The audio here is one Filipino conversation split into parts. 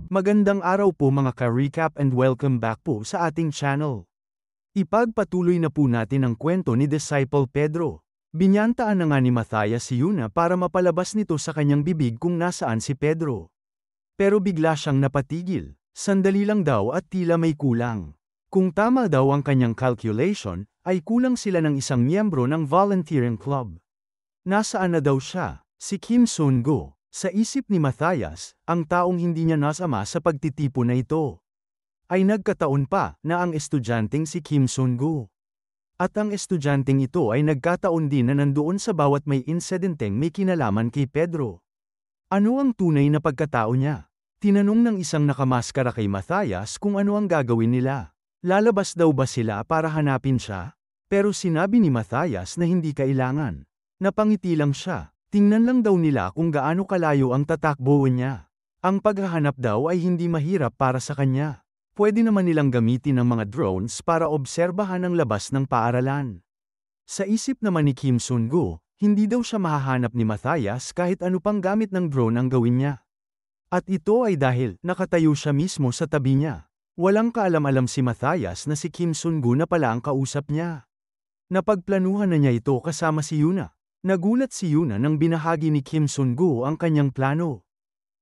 Magandang araw po mga ka-recap and welcome back po sa ating channel. Ipagpatuloy na po natin ang kwento ni Disciple Pedro. Binyantaan na nga ni Matthias si Yuna para mapalabas nito sa kanyang bibig kung nasaan si Pedro. Pero bigla siyang napatigil, sandali lang daw at tila may kulang. Kung tama daw ang kanyang calculation, ay kulang sila ng isang miyembro ng volunteering club. Nasaan na daw siya? Si Kim Sun-go. Sa isip ni Matthias, ang taong hindi niya nasama sa pagtitipo na ito ay nagkataon pa na ang estudyanteng si Kim Sun-go. At ang estudyanteng ito ay nagkataon din na nandoon sa bawat may insidenteng may kinalaman kay Pedro. Ano ang tunay na pagkatao niya? Tinanong ng isang nakamaskara kay Matthias kung ano ang gagawin nila. Lalabas daw ba sila para hanapin siya? Pero sinabi ni Matthias na hindi kailangan. Napangiti lang siya. Tingnan lang daw nila kung gaano kalayo ang tatakbuhan niya. Ang paghahanap daw ay hindi mahirap para sa kanya. Pwede naman nilang gamitin ang mga drones para obserbahan ang labas ng paaralan. Sa isip naman ni Kim Sun-go, hindi daw siya mahahanap ni Matthias kahit ano pang gamit ng drone ang gawin niya. At ito ay dahil nakatayo siya mismo sa tabi niya. Walang kaalam-alam si Matthias na si Kim Sun-go na pala ang kausap niya. Napagplanuhan na niya ito kasama si Yuna. Nagulat si Yuna nang binahagi ni Kim Sun-go ang kanyang plano.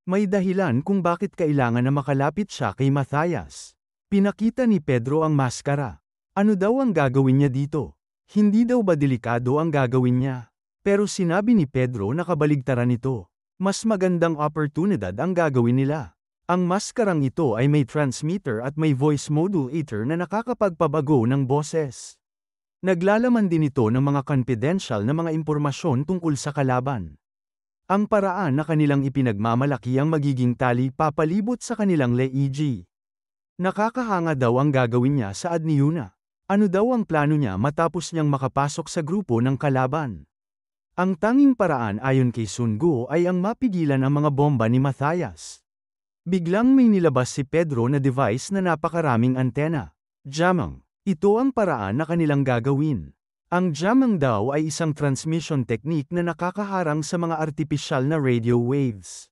May dahilan kung bakit kailangan na makalapit siya kay Matthias. Pinakita ni Pedro ang maskara. Ano daw ang gagawin niya dito? Hindi daw ba delikado ang gagawin niya? Pero sinabi ni Pedro na kabaligtaran ito. Mas magandang oportunidad ang gagawin nila. Ang maskarang ito ay may transmitter at may voice modulator na nakakapagpabago ng boses. Naglalaman din ito ng mga confidential na mga impormasyon tungkol sa kalaban. Ang paraan na kanilang ipinagmamalaki ang magiging tali papalibot sa kanilang leeg. Nakakahanga daw ang gagawin niya sa ni Yuna. Ano daw ang plano niya matapos niyang makapasok sa grupo ng kalaban? Ang tanging paraan ayon kay Sun-go ay ang mapigilan ang mga bomba ni Matthias. Biglang may nilabas si Pedro na device na napakaraming antena. Jamang. Ito ang paraan na kanilang gagawin. Ang jamming daw ay isang transmission technique na nakakaharang sa mga artipisyal na radio waves.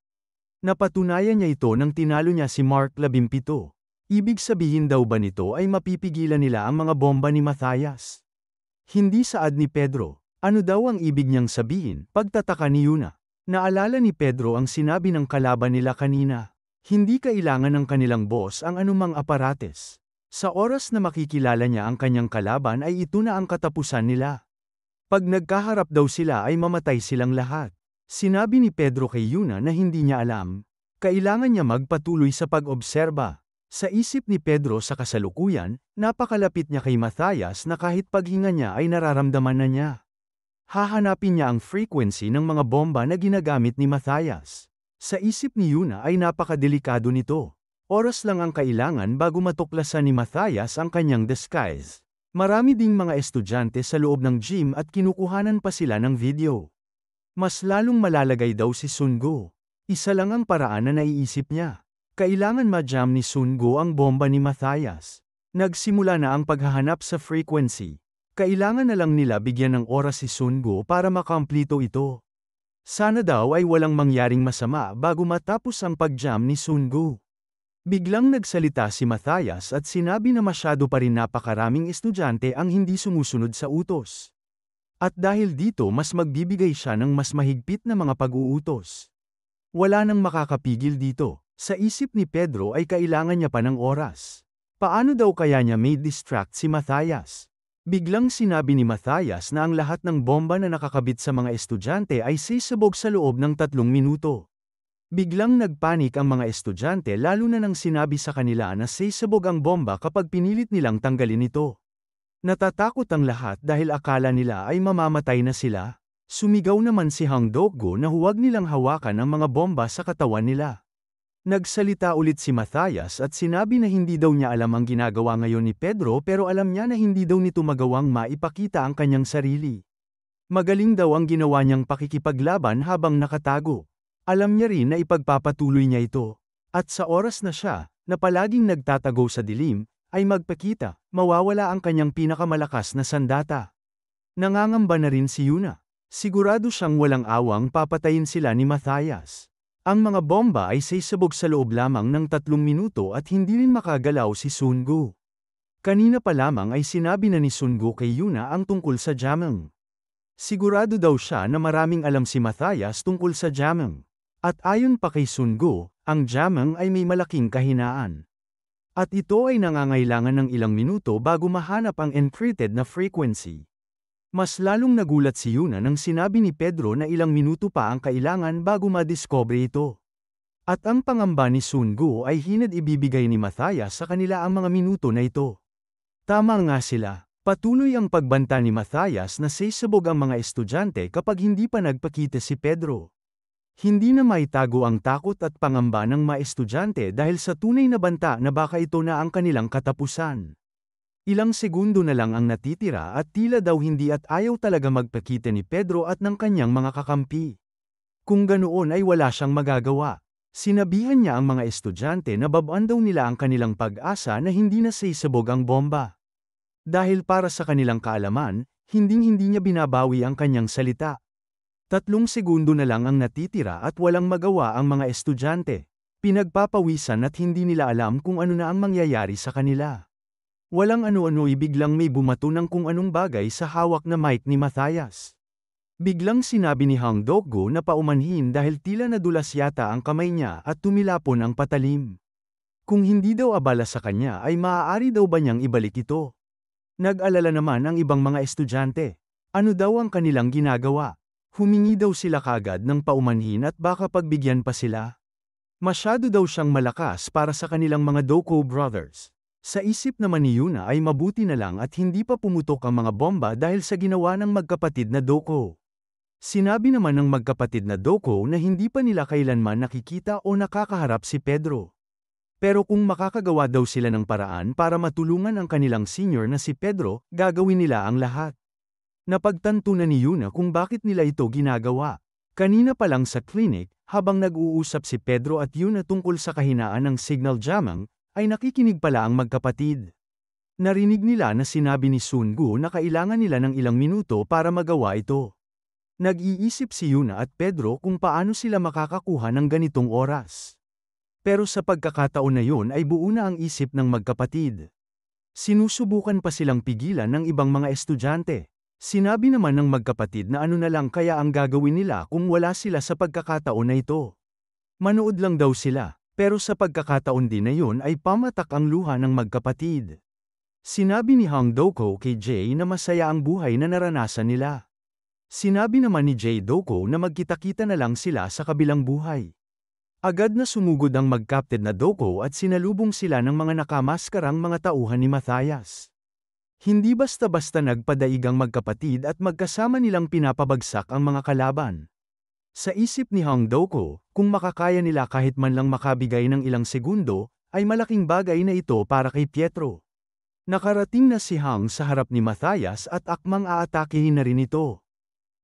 Napatunayan niya ito nang tinalo niya si Mark 17. Ibig sabihin daw ba nito ay mapipigilan nila ang mga bomba ni Matthias? Hindi saad ni Pedro. Ano daw ang ibig niyang sabihin? Pagtataka ni Yuna. Naalala ni Pedro ang sinabi ng kalaban nila kanina. Hindi kailangan ng kanilang boss ang anumang aparates. Sa oras na makikilala niya ang kanyang kalaban ay ito na ang katapusan nila. Pag nagkaharap daw sila ay mamatay silang lahat. Sinabi ni Pedro kay Yuna na hindi niya alam. Kailangan niya magpatuloy sa pag-obserba. Sa isip ni Pedro sa kasalukuyan, napakalapit niya kay Matthias na kahit paghinga niya ay nararamdaman na niya. Hahanapin niya ang frequency ng mga bomba na ginagamit ni Matthias. Sa isip ni Yuna ay napakadelikado nito. Oras lang ang kailangan bago matuklasan ni Matthias ang kanyang disguise. Marami ding mga estudyante sa loob ng gym at kinukuhanan pa sila ng video. Mas lalong malalagay daw si Sun-go. Isa lang ang paraan na naiisip niya. Kailangan ma-jam ni Sun-go ang bomba ni Matthias. Nagsimula na ang paghahanap sa frequency. Kailangan na lang nila bigyan ng oras si Sun-go para makamplito ito. Sana daw ay walang mangyaring masama bago matapos ang pag-jam ni Sun-go. Biglang nagsalita si Matthias at sinabi na masyado pa rin napakaraming estudyante ang hindi sumusunod sa utos. At dahil dito mas magbibigay siya ng mas mahigpit na mga pag-uutos. Wala nang makakapigil dito. Sa isip ni Pedro ay kailangan niya pa ng oras. Paano daw kaya niya may distract si Matthias? Biglang sinabi ni Matthias na ang lahat ng bomba na nakakabit sa mga estudyante ay sisabog sa loob ng 3 minuto. Biglang nagpanik ang mga estudyante lalo na nang sinabi sa kanila na sisabog ang bomba kapag pinilit nilang tanggalin ito. Natatakot ang lahat dahil akala nila ay mamamatay na sila. Sumigaw naman si Hang Dok-go na huwag nilang hawakan ang mga bomba sa katawan nila. Nagsalita ulit si Matthias at sinabi na hindi daw niya alam ang ginagawa ngayon ni Pedro pero alam niya na hindi daw nito magawang maipakita ang kanyang sarili. Magaling daw ang ginawa niyang pakikipaglaban habang nakatago. Alam niya rin na ipagpapatuloy niya ito. At sa oras na siya, na palaging nagtatago sa dilim, ay magpakita, mawawala ang kanyang pinakamalakas na sandata. Nangangamba na rin si Yuna. Sigurado siyang walang awang papatayin sila ni Matthias. Ang mga bomba ay sisabog sa loob lamang ng 3 minuto at hindi rin makagalaw si Sun Gu. Kanina pa lamang ay sinabi na ni Sun Gu kay Yuna ang tungkol sa Jameng. Sigurado daw siya na maraming alam si Matthias tungkol sa Jameng. At ayon pa kay Sun Gu, ang Jameng ay may malaking kahinaan. At ito ay nangangailangan ng ilang minuto bago mahanap ang encrypted na frequency. Mas lalong nagulat si Yuna nang sinabi ni Pedro na ilang minuto pa ang kailangan bago madiscover ito. At ang pangamba ni Sun Gu ay hinad ibibigay ni Matthias sa kanila ang mga minuto na ito. Tama nga sila. Patuloy ang pagbanta ni Matthias na sisabog ang mga estudyante kapag hindi pa nagpakita si Pedro. Hindi na maitago ang takot at pangamba ng mga estudyante dahil sa tunay na banta na baka ito na ang kanilang katapusan. Ilang segundo na lang ang natitira at tila daw hindi at ayaw talaga magpakita ni Pedro at ng kanyang mga kakampi. Kung ganoon ay wala siyang magagawa. Sinabihan niya ang mga estudyante na babaan daw nila ang kanilang pag-asa na hindi na sisabog ang bomba. Dahil para sa kanilang kaalaman, hinding-hindi niya binabawi ang kanyang salita. 3 segundo na lang ang natitira at walang magawa ang mga estudyante. Pinagpapawisan at hindi nila alam kung ano na ang mangyayari sa kanila. Walang ano-ano biglang may bumato ng kung anong bagay sa hawak na mic ni Matthias. Biglang sinabi ni Hang Dok-gu na paumanhin dahil tila nadulas yata ang kamay niya at tumilapon ang patalim. Kung hindi daw abala sa kanya ay maaari daw ba niyang ibalik ito? Nag-alala naman ang ibang mga estudyante. Ano daw ang kanilang ginagawa? Humingi daw sila kagad ng paumanhin at baka pagbigyan pa sila. Masyado daw siyang malakas para sa kanilang mga Doko brothers. Sa isip naman ni Yuna ay mabuti na lang at hindi pa pumutok ang mga bomba dahil sa ginawa ng magkapatid na Doko. Sinabi naman ng magkapatid na Doko na hindi pa nila kailanman nakikita o nakakaharap si Pedro. Pero kung makakagawa daw sila ng paraan para matulungan ang kanilang senior na si Pedro, gagawin nila ang lahat. Napagtanto na ni Yuna kung bakit nila ito ginagawa. Kanina pa lang sa clinic, habang nag-uusap si Pedro at Yuna tungkol sa kahinaan ng signal jamming, ay nakikinig pala ang magkapatid. Narinig nila na sinabi ni Sun Gu na kailangan nila ng ilang minuto para magawa ito. Nag-iisip si Yuna at Pedro kung paano sila makakakuha ng ganitong oras. Pero sa pagkakataon na yun ay buo na ang isip ng magkapatid. Sinusubukan pa silang pigilan ng ibang mga estudyante. Sinabi naman ng magkapatid na ano na lang kaya ang gagawin nila kung wala sila sa pagkakataon na ito. Manood lang daw sila, pero sa pagkakataon din na yun ay pamatak ang luha ng magkapatid. Sinabi ni Hang Doko kay Jay na masaya ang buhay na naranasan nila. Sinabi naman ni Jay Doko na magkita-kita na lang sila sa kabilang buhay. Agad na sumugod ang magkapatid na Doko at sinalubong sila ng mga nakamaskarang mga tauhan ni Matthias. Hindi basta-basta nagpadaig ang magkapatid at magkasama nilang pinapabagsak ang mga kalaban. Sa isip ni Hang Doko, kung makakaya nila kahit man lang makabigay ng ilang segundo, ay malaking bagay na ito para kay Pietro. Nakarating na si Hang sa harap ni Matthias at akmang aatakihin na rin ito.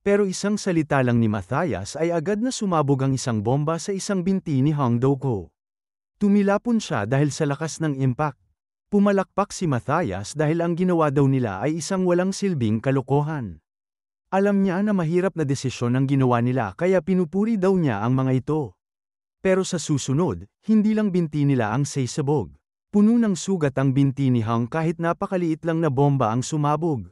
Pero isang salita lang ni Matthias ay agad na sumabog ang isang bomba sa isang binti ni Hang Doko. Tumilapon siya dahil sa lakas ng impact. Pumalakpak si Matthias dahil ang ginawa daw nila ay isang walang silbing kalokohan. Alam niya na mahirap na desisyon ang ginawa nila kaya pinupuri daw niya ang mga ito. Pero sa susunod, hindi lang binti nila ang sisabog. Puno ng sugat ang binti ni Hang kahit napakaliit lang na bomba ang sumabog.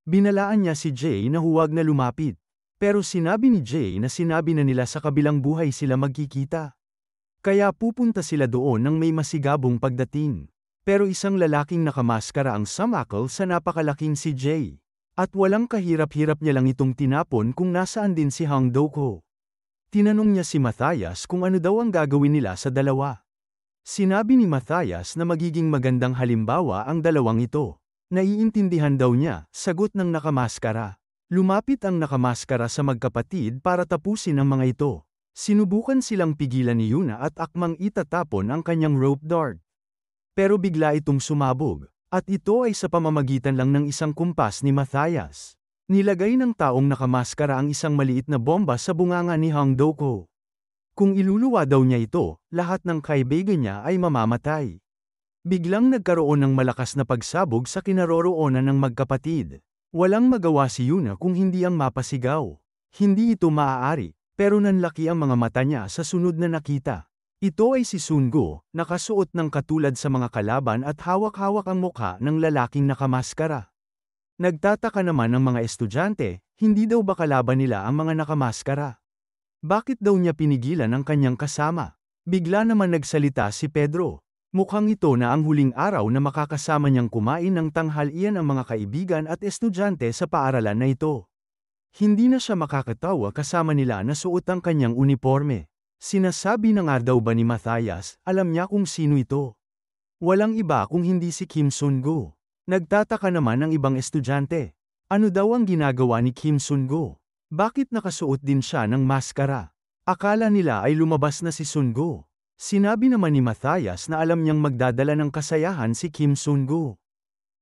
Binalaan niya si Jay na huwag na lumapit. Pero sinabi ni Jay na sinabi na nila sa kabilang buhay sila magkikita. Kaya pupunta sila doon nang may masigabong pagdating. Pero isang lalaking nakamaskara ang sumakal sa napakalaking si Jay. At walang kahirap-hirap niya lang itong tinapon kung nasaan din si Hang Doko. Tinanong niya si Matthias kung ano daw ang gagawin nila sa dalawa. Sinabi ni Matthias na magiging magandang halimbawa ang dalawang ito. Naiintindihan daw niya, sagot ng nakamaskara. Lumapit ang nakamaskara sa magkapatid para tapusin ang mga ito. Sinubukan silang pigilan ni Yuna at akmang itatapon ang kanyang rope dart. Pero bigla itong sumabog, at ito ay sa pamamagitan lang ng isang kumpas ni Matthias. Nilagay ng taong nakamaskara ang isang maliit na bomba sa bunganga ni Hang Doko. Kung iluluwa daw niya ito, lahat ng kaibigan niya ay mamamatay. Biglang nagkaroon ng malakas na pagsabog sa kinaroroonan ng magkapatid. Walang magawa si Yuna kung hindi ang mapasigaw. Hindi ito maaari. Pero nanlaki ang mga mata niya sa sunod na nakita. Ito ay si Sun Go, nakasuot ng katulad sa mga kalaban at hawak-hawak ang mukha ng lalaking nakamaskara. Nagtataka naman ang mga estudyante, hindi daw ba kalaban nila ang mga nakamaskara? Bakit daw niya pinigilan ang kanyang kasama? Bigla naman nagsalita si Pedro. Mukhang ito na ang huling araw na makakasama niyang kumain ng tanghalian ang mga kaibigan at estudyante sa paaralan na ito. Hindi na siya makakatawa kasama nila na suot ang kanyang uniforme. Sinasabi na nga daw ba ni Matthias, alam niya kung sino ito. Walang iba kung hindi si Kim Sun-go. Nagtataka naman ang ibang estudyante. Ano daw ang ginagawa ni Kim Sun-go? Bakit nakasuot din siya ng maskara? Akala nila ay lumabas na si Sun-go. Sinabi naman ni Matthias na alam niyang magdadala ng kasayahan si Kim Sun-go.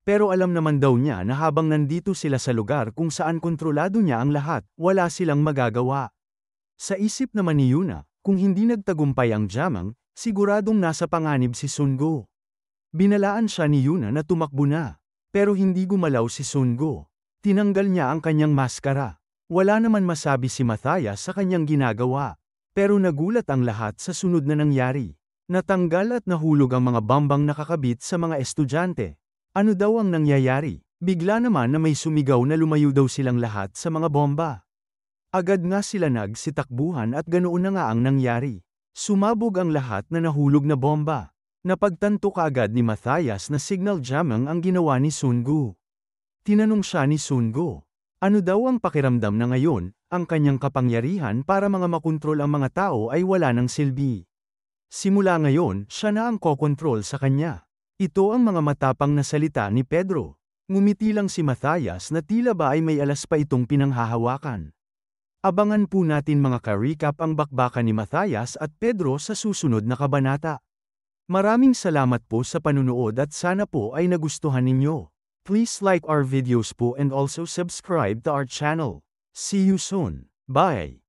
Pero alam naman daw niya na habang nandito sila sa lugar kung saan kontrolado niya ang lahat, wala silang magagawa. Sa isip naman ni Yuna, kung hindi nagtagumpay ang Jamang, siguradong nasa panganib si Sun-go. Binalaan siya ni Yuna na tumakbo na. Pero hindi gumalaw si Sun-go. Tinanggal niya ang kanyang maskara. Wala naman masabi si Matthias sa kanyang ginagawa. Pero nagulat ang lahat sa sunod na nangyari. Natanggal at nahulog ang mga bambang nakakabit sa mga estudyante. Ano daw ang nangyayari? Bigla naman na may sumigaw na lumayo daw silang lahat sa mga bomba. Agad nga sila nagsitakbuhan at ganoon na nga ang nangyari. Sumabog ang lahat na nahulog na bomba. Napagtanto kaagad ni Matthias na signal jamming ang ginawa ni Sun-go. Tinanong siya ni Sun-go, ano daw ang pakiramdam na ngayon, ang kanyang kapangyarihan para mga makontrol ang mga tao ay wala ng silbi. Simula ngayon, siya na ang kokontrol sa kanya. Ito ang mga matapang na salita ni Pedro. Ngumiti lang si Matthias na tila ba ay may alas pa itong pinanghahawakan. Abangan po natin mga ka-recap ang bakbakan ni Matthias at Pedro sa susunod na kabanata. Maraming salamat po sa panunood at sana po ay nagustuhan ninyo. Please like our videos po and also subscribe to our channel. See you soon. Bye!